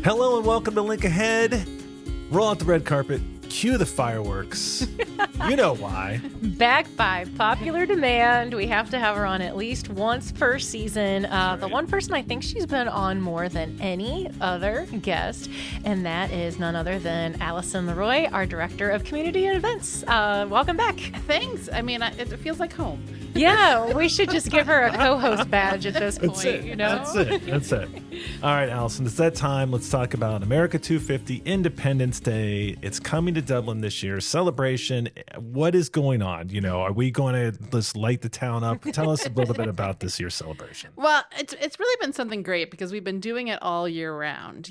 Hello and welcome to Link Ahead. Roll out the red carpet, cue the fireworks. You know why. Back by popular demand. We have to have her on at least once per season. The one person I think she's been on more than any other guest, and that is none other than Alison LeRoy, our Director of Community and Events. Welcome back. Thanks. I mean, it feels like home. Yeah, we should just give her a co-host badge at this point. That's it. You know? That's it. All right, Allison, it's that time. Let's talk about America 250 Independence Day. It's coming to Dublin this year. Celebration. What is going on? You know, are we going to just light the town up? Tell us a little bit about this year's celebration. Well, it's really been something great because we've been doing it all year round.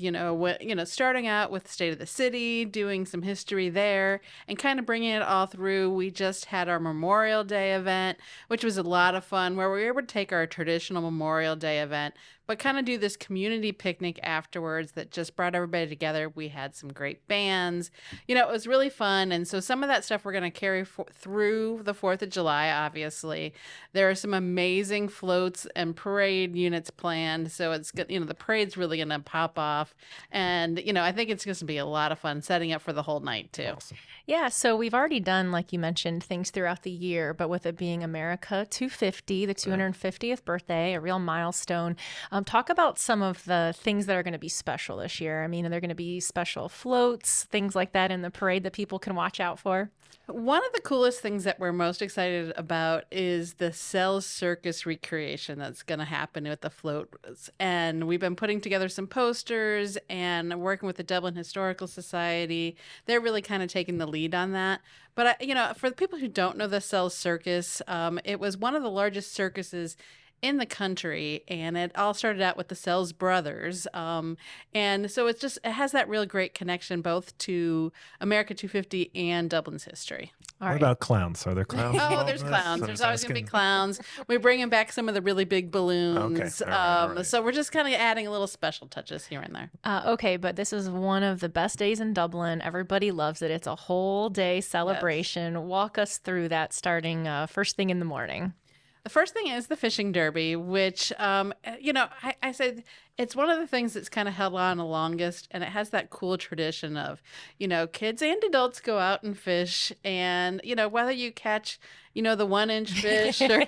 Starting out with the State of the City, doing some history there, and kind of bringing it all through. We just had our Memorial Day event, which was a lot of fun, where we were able to take our traditional Memorial Day event, but kind of do this community picnic afterwards that just brought everybody together. We had some great bands. It was really fun. And so some of that stuff we're going to carry through the 4th of July, obviously. There are some amazing floats and parade units planned. So it's good. The parade's really going to pop off. And, I think it's going to be a lot of fun setting up for the whole night, too. Awesome. Yeah, so we've already done, like you mentioned, things throughout the year, but with it being America 250, the 250th birthday, a real milestone. Talk about some of the things that are going to be special this year. I mean, are there going to be special floats, things like that in the parade that people can watch out for? One of the coolest things that we're most excited about is the Cells Circus recreation that's going to happen with the floats. And we've been putting together some posters and working with the Dublin Historical Society. They're really kind of taking the lead on that. But, for the people who don't know the Cells Circus, it was one of the largest circuses in the country, and it all started out with the Cells brothers. And so it has that real great connection both to America 250 and Dublin's history. What about clowns? Are there clowns? Oh, there's clowns. There's always going to be clowns. We're bringing back some of the really big balloons. Okay. All right. So we're just kind of adding a little special touches here and there. Okay, but this is one of the best days in Dublin. Everybody loves it. It's a whole day celebration. Yes. Walk us through that starting first thing in the morning. The first thing is the fishing derby, which, I said it's one of the things that's kind of held on the longest, and it has that cool tradition of, kids and adults go out and fish, and, whether you catch, the 1-inch fish or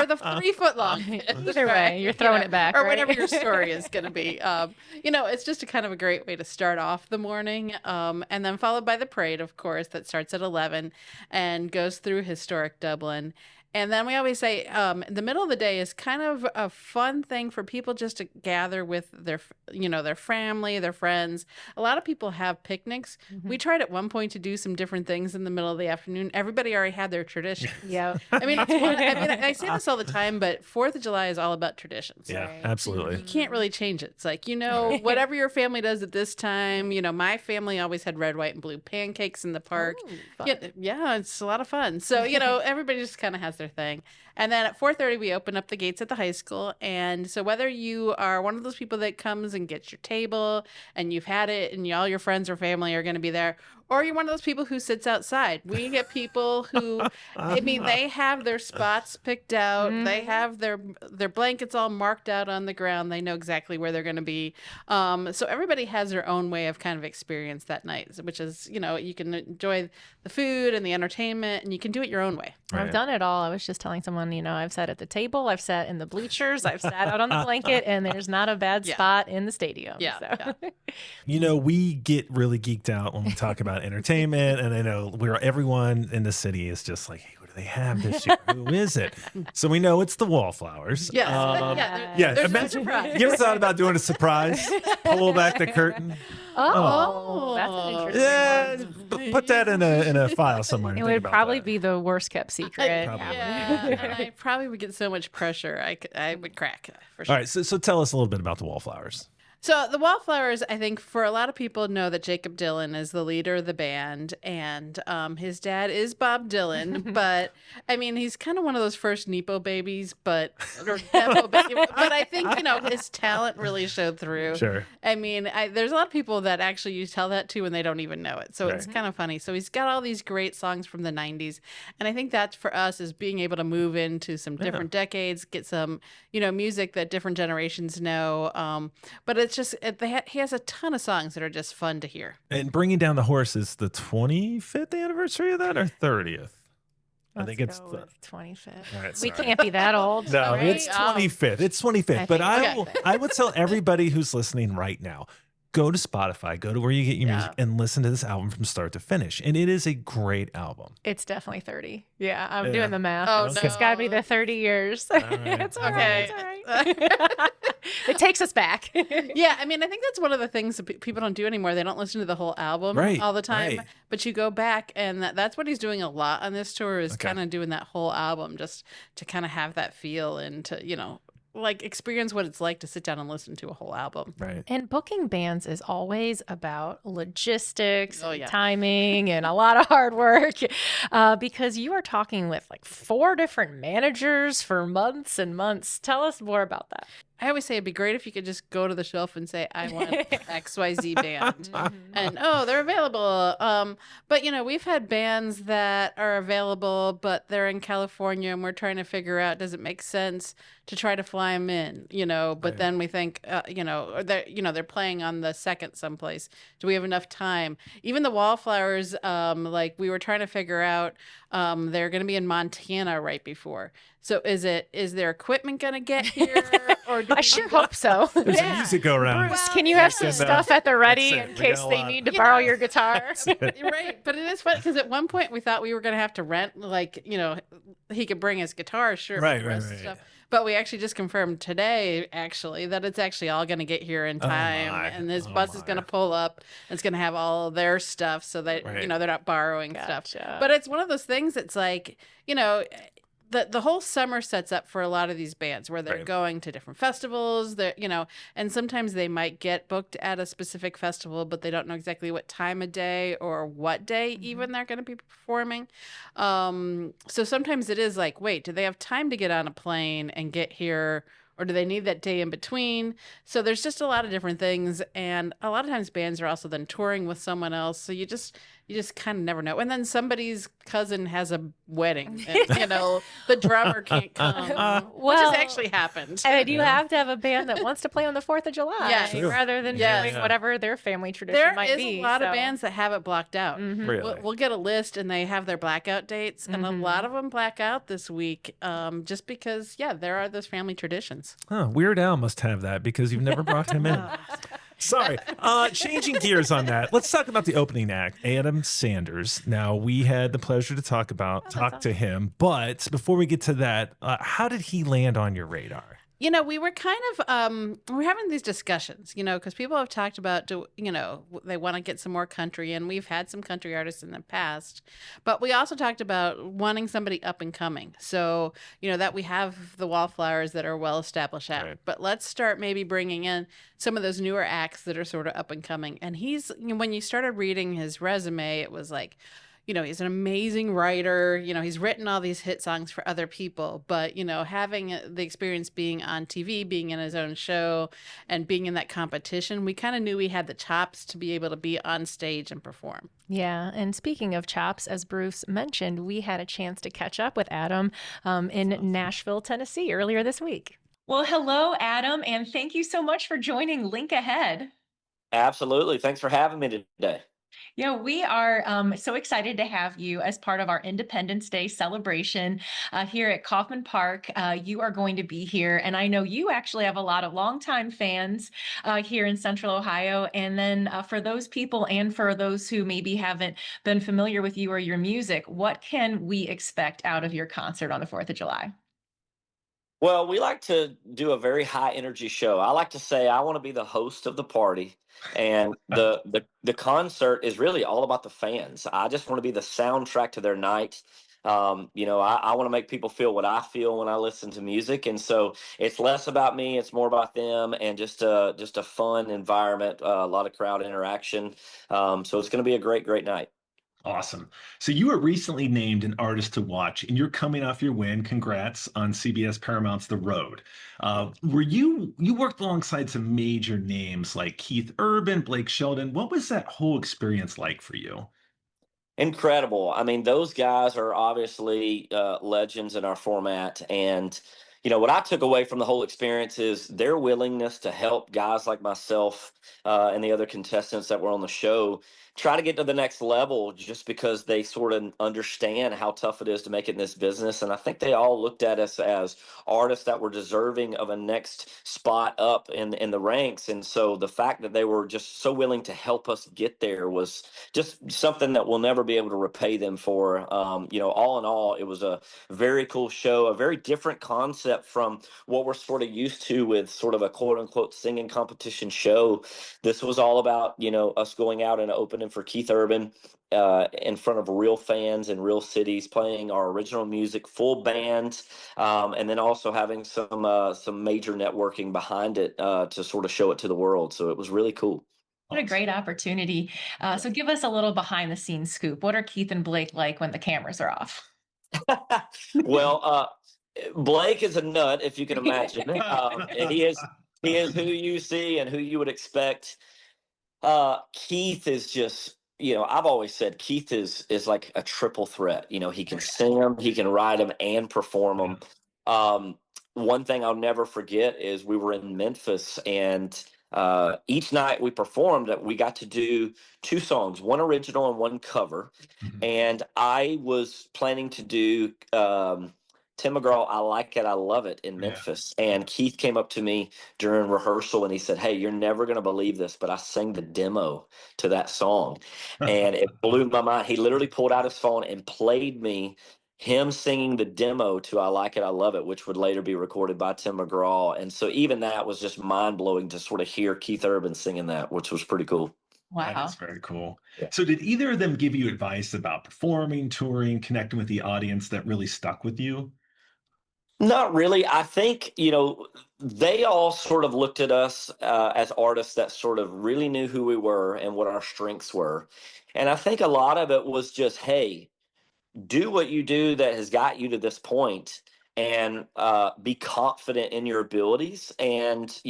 the 3-foot-long fish. Either way, you're throwing it back, or right? whatever your story is going to be. It's just a kind of a great way to start off the morning, and then followed by the parade, of course, that starts at 11 and goes through historic Dublin. And then we always say the middle of the day is kind of a fun thing for people just to gather with their family, their friends. A lot of people have picnics. Mm-hmm. We tried at one point to do some different things in the middle of the afternoon. Everybody already had their tradition. Yeah. I say this all the time, but 4th of July is all about traditions. Yeah, right? absolutely. You can't really change it. It's like, whatever your family does at this time, my family always had red, white, and blue pancakes in the park. Ooh, yeah, it's a lot of fun. So, everybody just kind of has their thing. And then at 4:30 we open up the gates at the high school, and so whether you are one of those people that comes and gets your table and you've had it and all your friends or family are going to be there, or you're one of those people who sits outside. We get people who, they have their spots picked out. Mm-hmm. They have their blankets all marked out on the ground. They know exactly where they're going to be. So everybody has their own way of kind of experience that night, which is, you can enjoy the food and the entertainment, and you can do it your own way. Right. I've done it all. I was just telling someone, I've sat at the table, I've sat in the bleachers, I've sat out on the blanket, and there's not a bad spot in the stadium. Yeah. So. Yeah. We get really geeked out when we talk about entertainment, and I know everyone in the city is just like, hey, what do they have this year? Who is it? So we know it's the Wallflowers. Yes. There's imagine, no surprise. You ever thought about doing a surprise? Pull back the curtain. Oh, that's an interesting one. Put that in a file somewhere. It would probably be the worst kept secret. And I probably would get so much pressure. I would crack for sure. All right, so tell us a little bit about the Wallflowers. So the Wallflowers, I think for a lot of people know that Jakob Dylan is the leader of the band, and his dad is Bob Dylan, but I mean, he's kind of one of those first Nepo babies, but I think, his talent really showed through. Sure. I mean, there's a lot of people that actually you tell that to and they don't even know it. So It's kind of funny. So he's got all these great songs from the 90s. And I think that's for us is being able to move into some different decades, get some, music that different generations know. But it's it's just he has a ton of songs that are just fun to hear. And Bringing Down the Horse is the 25th anniversary of that or 30th? I think it's go with 25th. All right, We sorry. can't be that old. No, Right? it's 25th. It's 25th. But I would tell everybody who's listening right now, go to Spotify, go to where you get your music, and listen to this album from start to finish. And it is a great album. It's definitely 30. Yeah, I'm doing the math. Oh, It's no. got to be the 30 years. It's all right. Okay. It's all right. It takes us back. Yeah, I mean, I think that's one of the things that people don't do anymore. They don't listen to the whole album all the time. Right. But you go back, and that's what he's doing a lot on this tour is Okay. kind of doing that whole album just to kind of have that feel and to, like experience what it's like to sit down and listen to a whole album. Right. And booking bands is always about logistics, Oh, and yeah. timing, and a lot of hard work because you are talking with like 4 different managers for months and months. Tell us more about that. I always say it'd be great if you could just go to the shelf and say, I want XYZ band. And, they're available. But, we've had bands that are available, but they're in California and we're trying to figure out, does it make sense to try to fly them in, but Right. then we think, or they're playing on the 2nd someplace. Do we have enough time? Even the Wallflowers, like we were trying to figure out, they're going to be in Montana right before. So is their equipment going to get here? Or do I sure hope so. There's a music go around. Bruce, can you have some stuff at the ready That's it. in We case got a they lot. need to borrow your guitar? Right, but it is fun because at one point we thought we were going to have to rent, like, he could bring his guitar, sure, Right, for the right, rest of right. stuff. But we actually just confirmed today, actually, that it's actually all going to get here in time, my. and this Oh, bus is my. going to pull up, and it's going to have all of their stuff, so that Right. they're not borrowing stuff. Gotcha. But it's one of those things. It's like the whole summer sets up for a lot of these bands where they're Right. going to different festivals. They're, and sometimes they might get booked at a specific festival, but they don't know exactly what time of day or what day even they're going to be performing. So sometimes it is like, wait, do they have time to get on a plane and get here? Or do they need that day in between? So there's just a lot of different things. And a lot of times bands are also then touring with someone else. So you just kind of never know. And then somebody's cousin has a wedding and, the drummer can't come, which has actually happened. And you have to have a band that wants to play on the 4th of July Yeah. True. rather than Yes. doing whatever their family tradition There might is be. a lot of so. bands that have it blocked out. Really? We'll get a list and they have their blackout dates. And a lot of them black out this week just because, there are those family traditions. Huh, Weird Al must have that because you've never brought him in. Sorry. Changing gears on that. Let's talk about the opening act, Adam Sanders. Now, we had the pleasure to talk to him, but before we get to that, how did he land on your radar? We were kind of we're having these discussions, because people have talked about they want to get some more country, and we've had some country artists in the past, but we also talked about wanting somebody up and coming. So that we have the Wallflowers that are well established at, Right. but let's start maybe bringing in some of those newer acts that are sort of up and coming. And when you started reading his resume, it was like, he's an amazing writer. He's written all these hit songs for other people, but, having the experience being on TV, being in his own show and being in that competition, we kind of knew he had the chops to be able to be on stage and perform. Yeah, and speaking of chops, as Bruce mentioned, we had a chance to catch up with Adam in Nashville, Tennessee earlier this week. Well, hello, Adam, and thank you so much for joining Link Ahead. Absolutely. Thanks for having me today. Yeah, we are so excited to have you as part of our Independence Day celebration here at Coffman Park. You are going to be here, and I know you actually have a lot of longtime fans here in Central Ohio. And then for those people and for those who maybe haven't been familiar with you or your music, what can we expect out of your concert on the 4th of July? Well, we like to do a very high energy show. I like to say I want to be the host of the party, and the concert is really all about the fans. I just want to be the soundtrack to their night. I want to make people feel what I feel when I listen to music, and so it's less about me, it's more about them, and just a fun environment, a lot of crowd interaction. So it's going to be a great night. Awesome. So you were recently named an artist to watch, and you're coming off your win. Congrats on CBS Paramount's The Road. You worked alongside some major names like Keith Urban, Blake Shelton. What was that whole experience like for you? Incredible. I mean, those guys are obviously legends in our format, and what I took away from the whole experience is their willingness to help guys like myself and the other contestants that were on the show try to get to the next level, just because they sort of understand how tough it is to make it in this business. And I think they all looked at us as artists that were deserving of a next spot up in the ranks. And so the fact that they were just so willing to help us get there was just something that we'll never be able to repay them for. All in all, it was a very cool show, a very different concept from what we're sort of used to with sort of a quote unquote singing competition show. This was all about, us going out and opening for Keith Urban in front of real fans in real cities, playing our original music, full band, and then also having some major networking behind it to sort of show it to the world. So it was really cool. What a great opportunity. So give us a little behind the scenes scoop. What are Keith and Blake like when the cameras are off? Well, Blake is a nut, if you can imagine. And he is who you see and who you would expect. Keith is just, I've always said Keith is like a triple threat. He can sing them, he can write them, and perform them. One thing I'll never forget is we were in Memphis, and each night we performed, we got to do two songs, one original and one cover. And I was planning to do Tim McGraw, I Like It, I Love It in Memphis. And Keith came up to me during rehearsal and he said, "Hey, you're never going to believe this, but I sang the demo to that song." And it blew my mind. He literally pulled out his phone and played me him singing the demo to I Like It, I Love It, which would later be recorded by Tim McGraw. And so even that was just mind blowing to sort of hear Keith Urban singing that, which was pretty cool. Wow. That is very cool. Yeah. So did either of them give you advice about performing, touring, connecting with the audience that really stuck with you? Not really. I think, they all sort of looked at us as artists that sort of really knew who we were and what our strengths were. And I think a lot of it was just, hey, do what you do that has got you to this point, and be confident in your abilities, and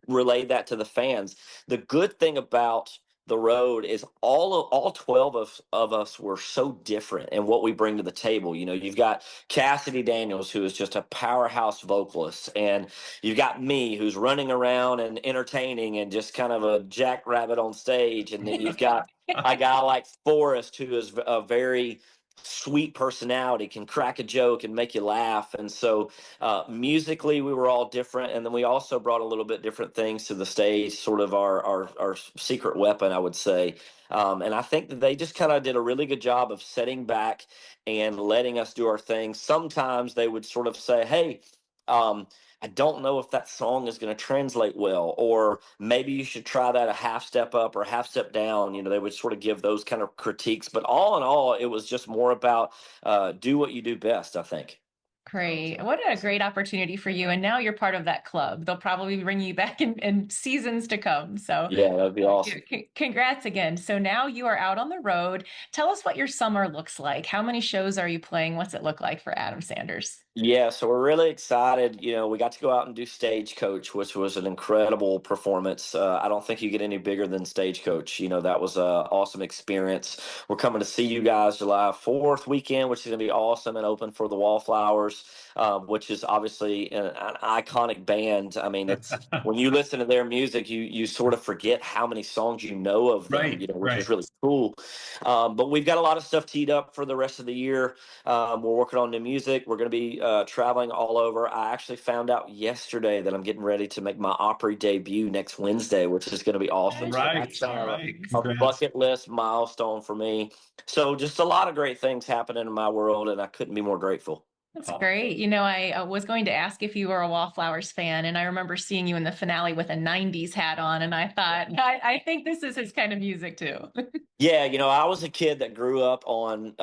relay that to the fans. The good thing about the road is all 12 of us were so different in what we bring to the table. You've got Cassidy Daniels, who is just a powerhouse vocalist, and you've got me, who's running around and entertaining and just kind of a jackrabbit on stage, and then you've got a guy like Forrest, who is a very sweet personality, can crack a joke and make you laugh. And so musically we were all different, and then we also brought a little bit different things to the stage, sort of our secret weapon, I would say. And I think that they just kind of did a really good job of setting back and letting us do our thing. Sometimes they would sort of say, "Hey, I don't know if that song is going to translate well, or maybe you should try that a half step up or a half step down." They would sort of give those kind of critiques. But all in all, it was just more about do what you do best, I think. Great. What a great opportunity for you. And now you're part of that club. They'll probably bring you back in seasons to come. So yeah, that'd be awesome. Congrats again. So now you are out on the road. Tell us what your summer looks like. How many shows are you playing? What's it look like for Adam Sanders? Yeah, so we're really excited. We got to go out and do Stagecoach, which was an incredible performance. I don't think you get any bigger than Stagecoach. That was an awesome experience. We're coming to see you guys July 4th weekend, which is going to be awesome, and open for the Wallflowers, which is obviously an iconic band. I mean, it's when you listen to their music, you sort of forget how many songs you know of them, which is really cool. But we've got a lot of stuff teed up for the rest of the year. We're working on new music. We're going to be traveling all over. I actually found out yesterday that I'm getting ready to make my Opry debut next Wednesday, which is going to be awesome. Right. So that's a bucket list milestone for me. So just a lot of great things happening in my world, and I couldn't be more grateful. That's great. I was going to ask if you were a Wallflowers fan, and I remember seeing you in the finale with a 90's hat on, and I thought, I think this is his kind of music too. Yeah, I was a kid that grew up on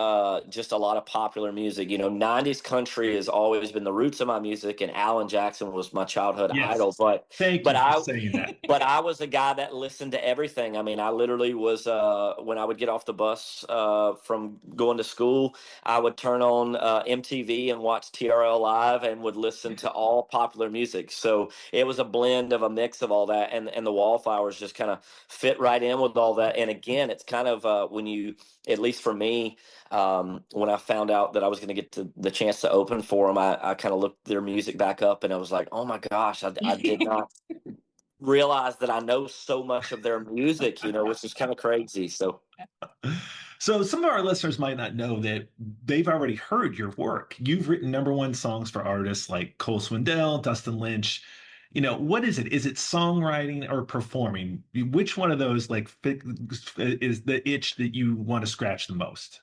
just a lot of popular music. 90's country has always been the roots of my music, and Alan Jackson was my childhood idol. But I was a guy that listened to everything. I mean, I literally was when I would get off the bus from going to school, I would turn on MTV and watch TRL live and would listen to all popular music. So it was a blend of a mix of all that, and the Wallflowers just kind of fit right in with all that. And again, it's kind of when you, at least for me, when I found out that I was going to get the chance to open for them, I kind of looked their music back up and I was like, oh my gosh, I did not realize that I know so much of their music, which is kind of crazy. So. So some of our listeners might not know that they've already heard your work. You've written #1 songs for artists like Cole Swindell, Dustin Lynch. What is it? Is it songwriting or performing? Which one of those is the itch that you want to scratch the most?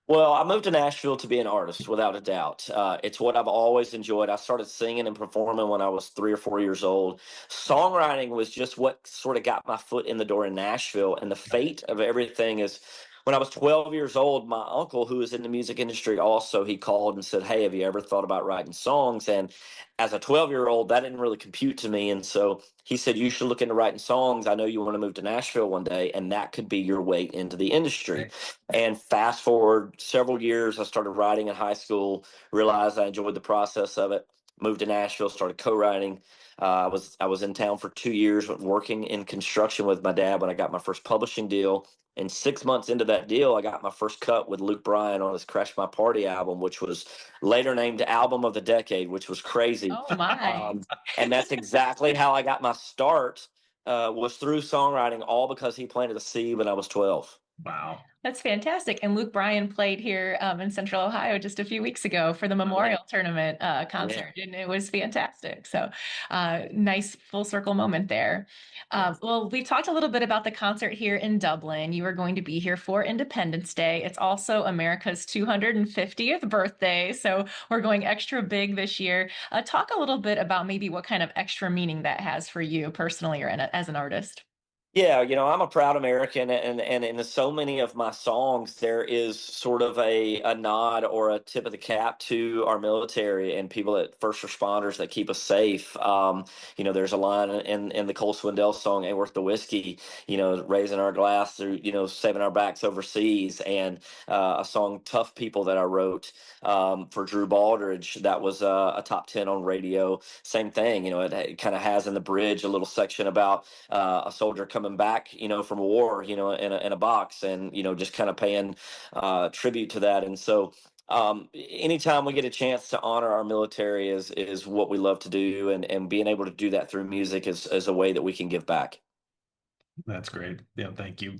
Well, I moved to Nashville to be an artist, without a doubt. It's what I've always enjoyed. I started singing and performing when I was 3 or 4 years old. Songwriting was just what sort of got my foot in the door in Nashville. And the fate of everything is when I was 12 years old, my uncle, who was in the music industry also, he called and said, hey, have you ever thought about writing songs? And as a 12-year-old, that didn't really compute to me. And so he said, you should look into writing songs. I know you want to move to Nashville one day, and that could be your way into the industry. And fast forward several years, I started writing in high school, realized I enjoyed the process of it, moved to Nashville, started co-writing. I was in town for 2 years working in construction with my dad when I got my first publishing deal. And 6 months into that deal, I got my first cut with Luke Bryan on his Crash My Party album, which was later named Album of the Decade, which was crazy. Oh my. And that's exactly how I got my start, was through songwriting, all because he planted a seed when I was 12. Wow. That's fantastic. And Luke Bryan played here in Central Ohio just a few weeks ago for the Memorial Tournament concert, and it was fantastic. So nice full circle moment there. Well, we talked a little bit about the concert here in Dublin. You are going to be here for Independence Day. It's also America's 250th birthday, so we're going extra big this year. Talk a little bit about maybe what kind of extra meaning that has for you personally or as an artist. Yeah, I'm a proud American, and in so many of my songs, there is sort of a nod or a tip of the cap to our military and people that first responders that keep us safe. There's a line in the Cole Swindell song, "Ain't Worth the Whiskey," raising our glass through, saving our backs overseas, and a song, "Tough People," that I wrote for Drew Baldridge, that was a top 10 on radio. Same thing, it kind of has in the bridge a little section about a soldier coming back, from war, in a box, and just kind of paying tribute to that. And so anytime we get a chance to honor our military is what we love to do, and being able to do that through music is a way that we can give back. That's great. Yeah, thank you.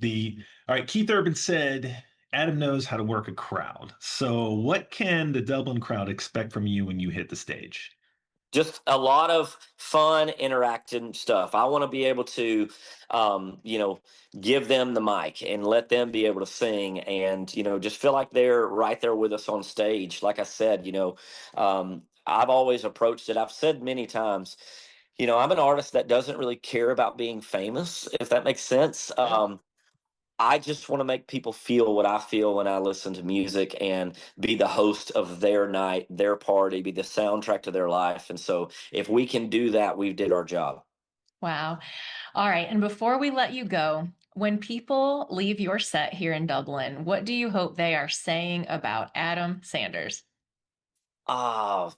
All right, Keith Urban said Adam knows how to work a crowd. So what can the Dublin crowd expect from you when you hit the stage? Just a lot of fun, interactive stuff. I want to be able to, give them the mic and let them be able to sing, and just feel like they're right there with us on stage. Like I said, I've always approached it. I've said many times, I'm an artist that doesn't really care about being famous, if that makes sense. I just want to make people feel what I feel when I listen to music, and be the host of their night, their party, be the soundtrack to their life. And so if we can do that, we did our job. Wow. All right. And before we let you go, when people leave your set here in Dublin, what do you hope they are saying about Adam Sanders? That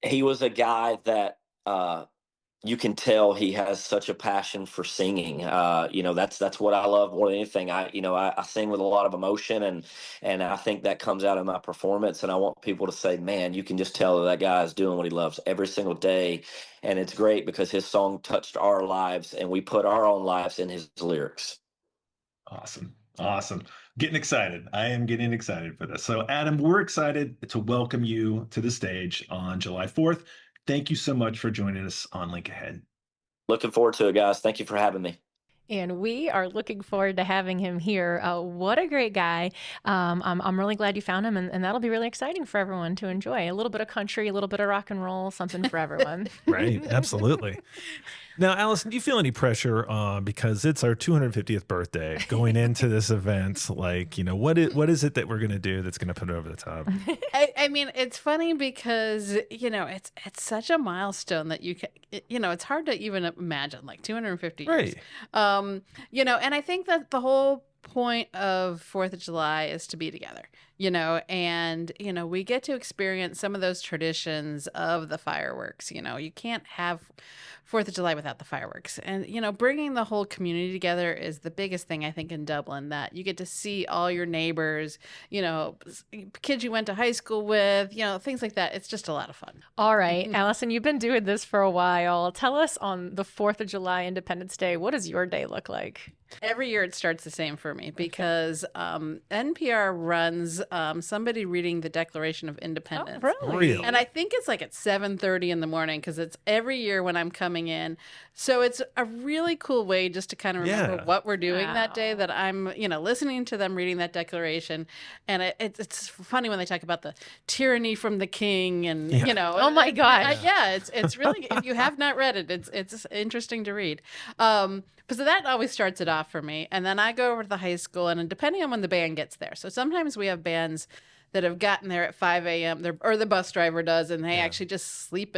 he was a guy that you can tell he has such a passion for singing. That's what I love more than anything. I sing with a lot of emotion, and I think that comes out in my performance. And I want people to say, man, you can just tell that guy is doing what he loves every single day. And it's great because his song touched our lives, and we put our own lives in his lyrics. Awesome. Getting excited. I am getting excited for this. So Adam, we're excited to welcome you to the stage on July 4th. Thank you so much for joining us on Link Ahead. Looking forward to it, guys. Thank you for having me. And we are looking forward to having him here. What a great guy. I'm really glad you found him, and that'll be really exciting for everyone to enjoy. A little bit of country, a little bit of rock and roll, something for everyone. Right. Absolutely. Now, Alison, do you feel any pressure because it's our 250th birthday going into this event? Like, what is it that we're going to do that's going to put it over the top? I mean, it's funny because, it's such a milestone that you can, it's hard to even imagine, like 250 years. Right. And I think that the whole point of 4th of July is to be together, and, we get to experience some of those traditions of the fireworks. You can't have 4th of July without the fireworks. And, bringing the whole community together is the biggest thing, I think, in Dublin, that you get to see all your neighbors, kids you went to high school with, things like that. It's just a lot of fun. All right, Alison, you've been doing this for a while. Tell us, on the 4th of July, Independence Day, what does your day look like? Every year it starts the same for me because NPR runs somebody reading the Declaration of Independence. Oh, really? And I think it's like at 7:30 in the morning because it's every year when I'm coming in. So it's a really cool way just to kind of remember what we're doing that day, that I'm, listening to them reading that declaration. And it's funny when they talk about the tyranny from the king and, Oh, my God. It's really, if you have not read it, it's interesting to read. So that always starts it off for me. And then I go over to the high school, and depending on when the band gets there. So sometimes we have bands that have gotten there at 5 a.m. or the bus driver does, and they actually just sleep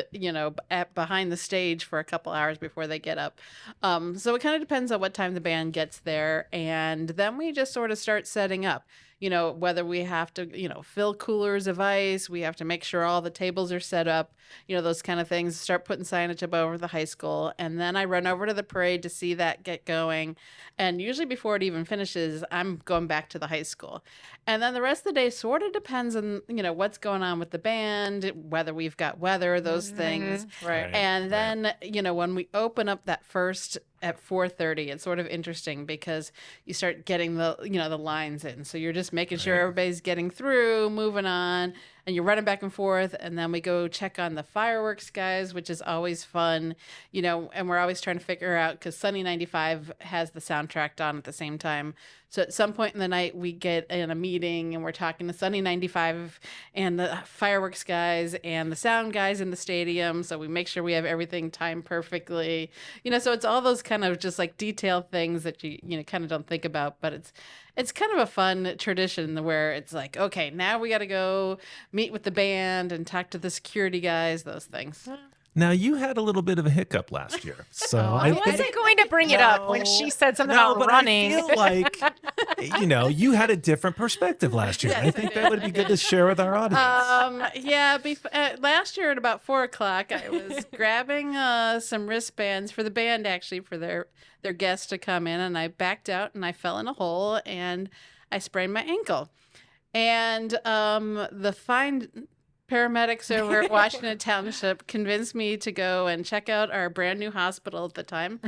behind the stage for a couple hours before they get up. So it kind of depends on what time the band gets there. And then we just sort of start setting up. Whether we have to, fill coolers of ice, we have to make sure all the tables are set up, those kind of things, start putting signage up over the high school. And then I run over to the parade to see that get going. And usually before it even finishes, I'm going back to the high school. And then the rest of the day sort of depends on, what's going on with the band, whether we've got weather, those things. Right. And then, when we open up that first at 4:30, it's sort of interesting because you start getting the lines in. So you're just making sure everybody's getting through, moving on, and you're running back and forth. And then we go check on the fireworks guys, which is always fun, and we're always trying to figure out, because Sunny 95 has the soundtrack on at the same time. So at some point in the night, we get in a meeting and we're talking to Sunny 95 and the fireworks guys and the sound guys in the stadium. So we make sure we have everything timed perfectly. So it's all those kind of just like detailed things that you kind of don't think about, but it's kind of a fun tradition where it's like, okay, now we got to go meet with the band and talk to the security guys, those things. Now, you had a little bit of a hiccup last year. So I wasn't going to bring it up when she said something about running. I feel like, you had a different perspective last year. I think that would be good to share with our audience. Last year at about 4:00, I was grabbing some wristbands for the band, actually, for their guests to come in, and I backed out and I fell in a hole and I sprained my ankle. And the fine paramedics over at Washington Township convinced me to go and check out our brand new hospital at the time.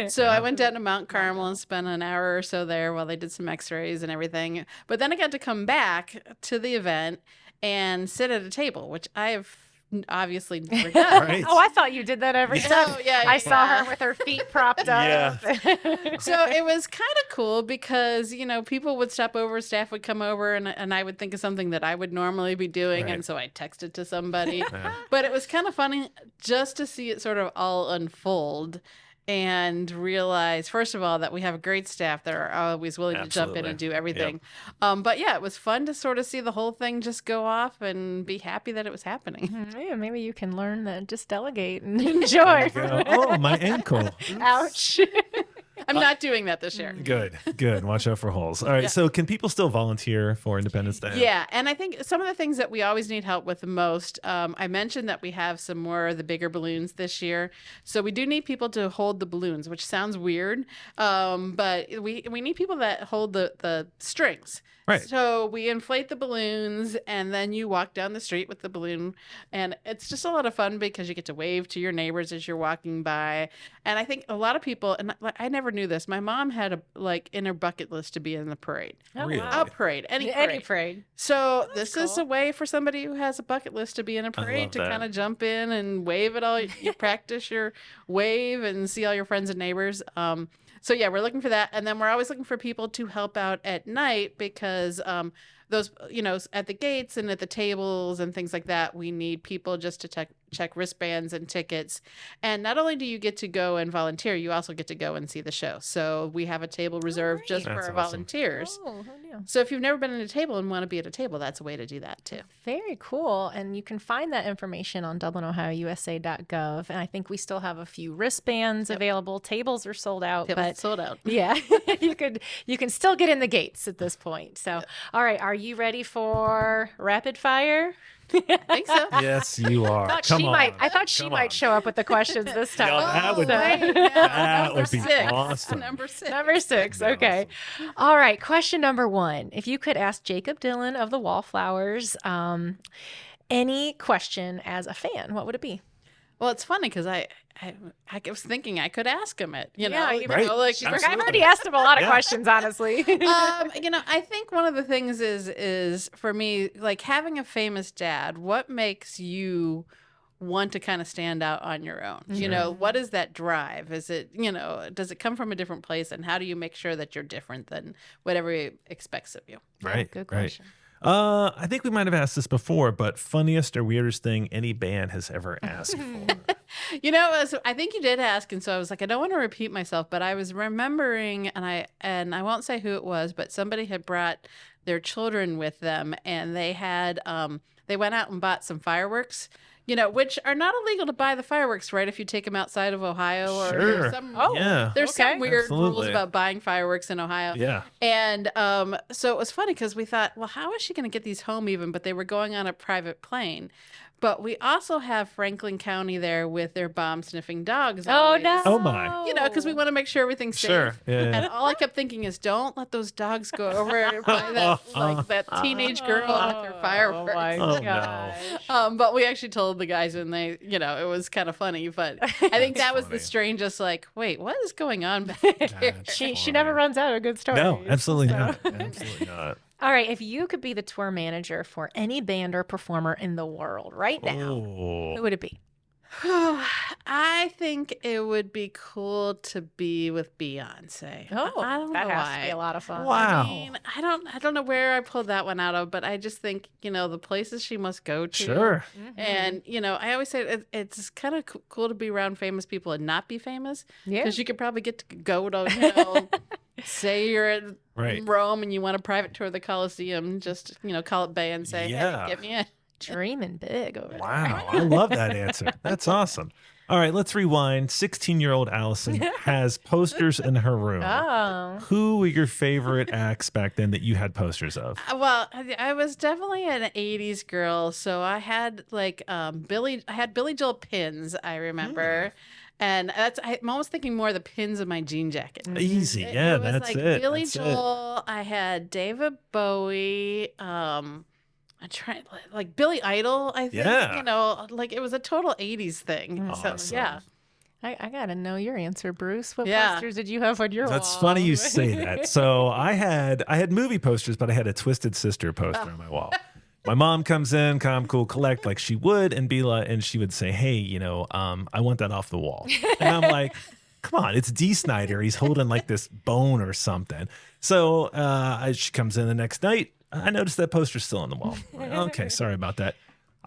So I went down to Mount Carmel and spent an hour or so there while they did some x-rays and everything. But then I got to come back to the event and sit at a table, which I have obviously never done. Right. Oh, I thought you did that every time. I saw her with her feet propped up. So it was kind of cool because, people would stop over, staff would come over, and I would think of something that I would normally be doing. Right. And so I texted to somebody. But it was kind of funny just to see it sort of all unfold and realize, first of all, that we have a great staff that are always willing to jump in and do everything. Yep. But yeah, it was fun to sort of see the whole thing just go off and be happy that it was happening. Yeah, maybe you can learn that just delegate and enjoy. Oh, my ankle. Ouch. I'm not doing that this year. Good. Watch out for holes. All right. So can people still volunteer for Independence Day? Yeah. And I think some of the things that we always need help with the most, I mentioned that we have some more of the bigger balloons this year. So we do need people to hold the balloons, which sounds weird. But we need people that hold the strings. Right. So we inflate the balloons and then you walk down the street with the balloon. And it's just a lot of fun because you get to wave to your neighbors as you're walking by. And I think a lot of people, and I never knew this, my mom had in her bucket list to be in the parade. Oh, Really? wow. A parade, any parade. So this is a way for somebody who has a bucket list to be in a parade to kind of jump in and wave it all. You practice your wave and see all your friends and neighbors. So yeah, we're looking for that. And then we're always looking for people to help out at night because those, at the gates and at the tables and things like that, we need people just to check wristbands and tickets. And not only do you get to go and volunteer, you also get to go and see the show. So we have a table reserved just for our volunteers. Oh, who Yeah. So if you've never been at a table and want to be at a table, that's a way to do that too. Very cool. And you can find that information on dublinohiousa.gov. And I think we still have a few wristbands available. Tables are sold out. Tables but sold out. Yeah, you can still get in the gates at this point. So, all right, are you ready for rapid fire? I think so. Yes, you are. I Come on. I thought she Come might on. show up with the questions this time. Yeah, that would be- right. that would be Six. awesome. Number 6. Number 6. That'd be Okay. All right. Question number 1. If you could ask Jakob Dylan of the Wallflowers any question as a fan, what would it be? Well, it's funny because I was thinking I could ask him it. You know, Yeah, you Right. know, like Absolutely. I've already asked him a lot of Yeah. questions, honestly. you know, I think one of the things is for me, like having a famous dad, what makes you want to kind of stand out on your own? You know, what is that drive? Is it, you know, does it come from a different place? And how do you make sure that you're different than whatever he expects of you? Right. Good right. question. I think we might have asked this before, but funniest or weirdest thing any band has ever asked for. You know, I think you did ask, and so I was like, I don't want to repeat myself, but I was remembering, and I won't say who it was, but somebody had brought their children with them, and they had they went out and bought some fireworks, you know, which are not illegal to buy the fireworks, right? If you take them outside of Ohio, or Sure. there's some, Yeah. there's Okay. some weird rules Absolutely. about buying fireworks in Ohio. Yeah. And so it was funny because we thought, well, how is she going to get these home even? But they were going on a private plane. But we also have Franklin County there with their bomb sniffing dogs. Oh, always. no. Oh, my. You know, because we want to make sure everything's safe. Sure. Yeah. And all I kept thinking is, don't let those dogs go over by that teenage girl with her fireworks. Oh, my Oh, no. gosh. But we actually told the guys, and they, you know, it was kind of funny. But I think that was funny. the strangest. Like, wait, what is going on back here? That's She funny. never runs out of good stories. No, absolutely not. Absolutely not. All right, if you could be the tour manager for any band or performer in the world right now, Oh. who would it be? I think it would be cool to be with Beyonce. Oh, I don't that know has why. to be a lot of fun. Wow. I mean, I don't know where I pulled that one out of, but I just think, you know, the places she must go to. Sure. And, you know, I always say it's kind of cool to be around famous people and not be famous. Yeah. Because you could probably get to go to, you know, say you're in Right. Rome and you want a private tour of the Colosseum, just, you know, call it Bay and say, Yeah. hey, get me in. Dreaming big over there. Wow. I love that answer. That's awesome. All right, let's rewind. 16-year-old Allison has posters in her room. Oh. Who were your favorite acts back then that you had posters of? Well, I was definitely an 80s girl, so I had like Billy Joel pins, I remember. And I'm almost thinking more of the pins of my jean jacket. Easy. It Yeah, was that's like it. Billy That's it. Joel, I had David Bowie, I tried like Billy Idol, I think. Yeah. You know, like it was a total 80s thing. Awesome. So yeah. I got to know your answer, Bruce. What Yeah. posters did you have on your That's wall? funny you say that. So I had movie posters, but I had a Twisted Sister poster on my wall. My mom comes in, come cool, collect like she would, and be like, and she would say, "Hey, you know, I want that off the wall." And I'm like, "Come on, it's Dee Snider. He's holding like this bone or something." So she comes in the next night. I noticed that poster's still on the wall. I'm like, okay, sorry about that.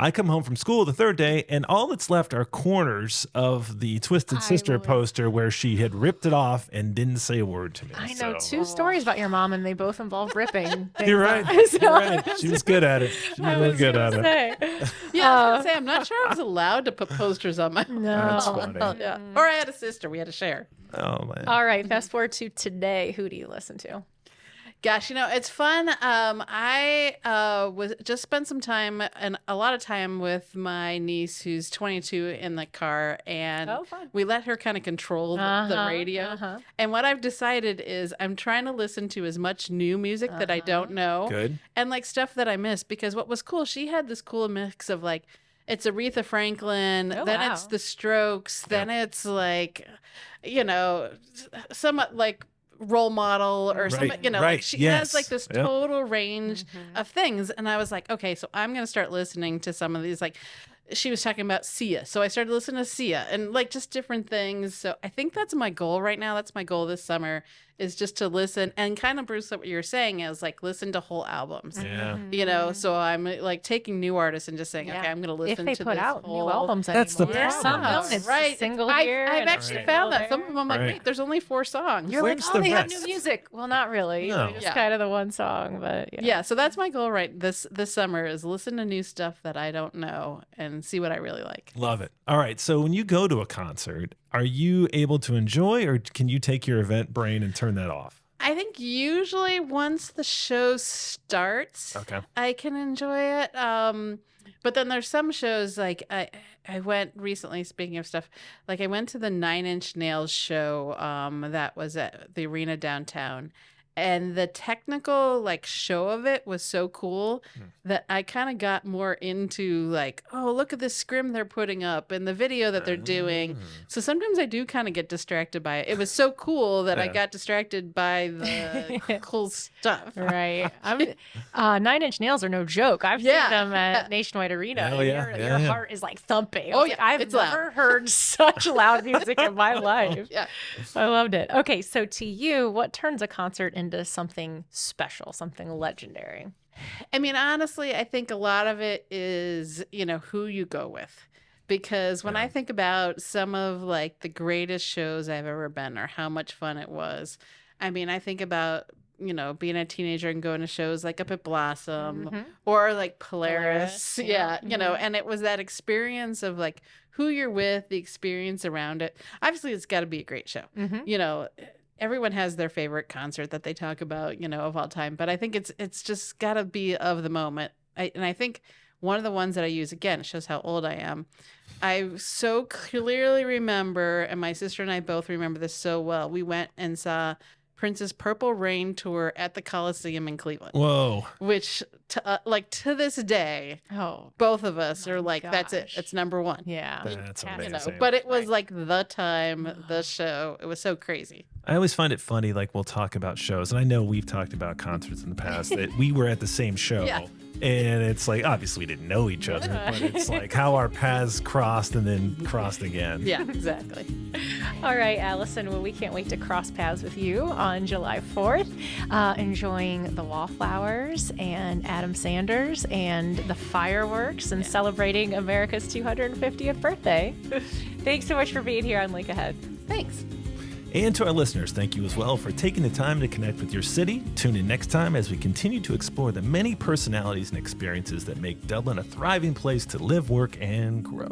I come home from school the third day, and all that's left are corners of the Twisted Sister poster where she had ripped it off and didn't say a word to me. I know So- two stories about your mom, and they both involve ripping. You're right. things off. You're right. She was good at it. She was really good at it. Yeah, I was gonna say I'm not sure I was allowed to put posters on my No. That's funny. Yeah. Or I had a sister, we had to share. Oh man. All right, fast forward to today. Who do you listen to? Gosh, you know, it's fun. I was just spent some time and a lot of time with my niece who's 22 in the car, and Oh, fun. we let her kind of control the radio. uh-huh. And what I've decided is I'm trying to listen to as much new music that I don't know Good. and like stuff that I missed, because what was cool, she had this cool mix of like, it's Aretha Franklin, Oh, then wow. it's The Strokes, then it's like, you know, somewhat like role model or something, you know, like right, she yes, has like this yep. total range of things. And I was like, okay, so I'm going to start listening to some of these, like she was talking about Sia. So I started listening to Sia and like just different things. So I think that's my goal right now. That's my goal this summer, is just to listen and kind of, Bruce, what you're saying is like listen to whole albums. Yeah. You know, so I'm like taking new artists and just saying, okay, I'm going to listen if to they put this out whole... new albums That's the anymore. problem. Some don't. It's right. a single I've here. actually found that. Some of them, I'm like, wait, there's only 4 songs. You're Where's like, the they have rest? new music. Well, not really. No. Just kind of the one song, but Yeah, so that's my goal this summer is listen to new stuff that I don't know and see what I really like. Love it. All right. So when you go to a concert, are you able to enjoy, or can you take your event brain and turn that off? I think usually once the show starts, Okay. I can enjoy it. But then there's some shows like I went recently, speaking of stuff, like I went to the 9 Inch Nails show that was at the arena downtown. And the technical like show of it was so cool that I kind of got more into like, oh, look at this scrim they're putting up and the video that they're doing. So sometimes I do kind of get distracted by it. It was so cool that I got distracted by the cool stuff. right. 9 Inch Nails are no joke. I've seen them at Nationwide Arena. Hell And yeah. your heart is like thumping. Oh, Like, yeah. I've It's never loud. heard such loud music in my life. Yeah. I loved it. Okay, so to you, what turns a concert into something special, something legendary? I mean, honestly, I think a lot of it is, you know, who you go with. Because when I think about some of like the greatest shows I've ever been or how much fun it was, I mean, I think about, you know, being a teenager and going to shows like up at Blossom or like Polaris. Yeah. You know, and it was that experience of like who you're with, the experience around it. Obviously, it's got to be a great show. You know, everyone has their favorite concert that they talk about, you know, of all time. But I think it's just got to be of the moment. And I think one of the ones that I use, again, it shows how old I am. I so clearly remember, and my sister and I both remember this so well. We went and saw Prince's Purple Rain tour at the Coliseum in Cleveland. Whoa. Which, to this day, both of us are like, that's it. It's number one. Yeah. That's You amazing. You know, but it was like the time, the show. It was so crazy. I always find it funny, like we'll talk about shows, and I know we've talked about concerts in the past that we were at the same show. Yeah. And it's like, obviously we didn't know each other, but it's like how our paths crossed and then crossed again. Yeah, exactly. All right, Allison. Well, we can't wait to cross paths with you on July 4th, enjoying the Wallflowers and Adam Sanders and the fireworks and celebrating America's 250th birthday. Thanks so much for being here on Link Ahead. Thanks. And to our listeners, thank you as well for taking the time to connect with your city. Tune in next time as we continue to explore the many personalities and experiences that make Dublin a thriving place to live, work, and grow.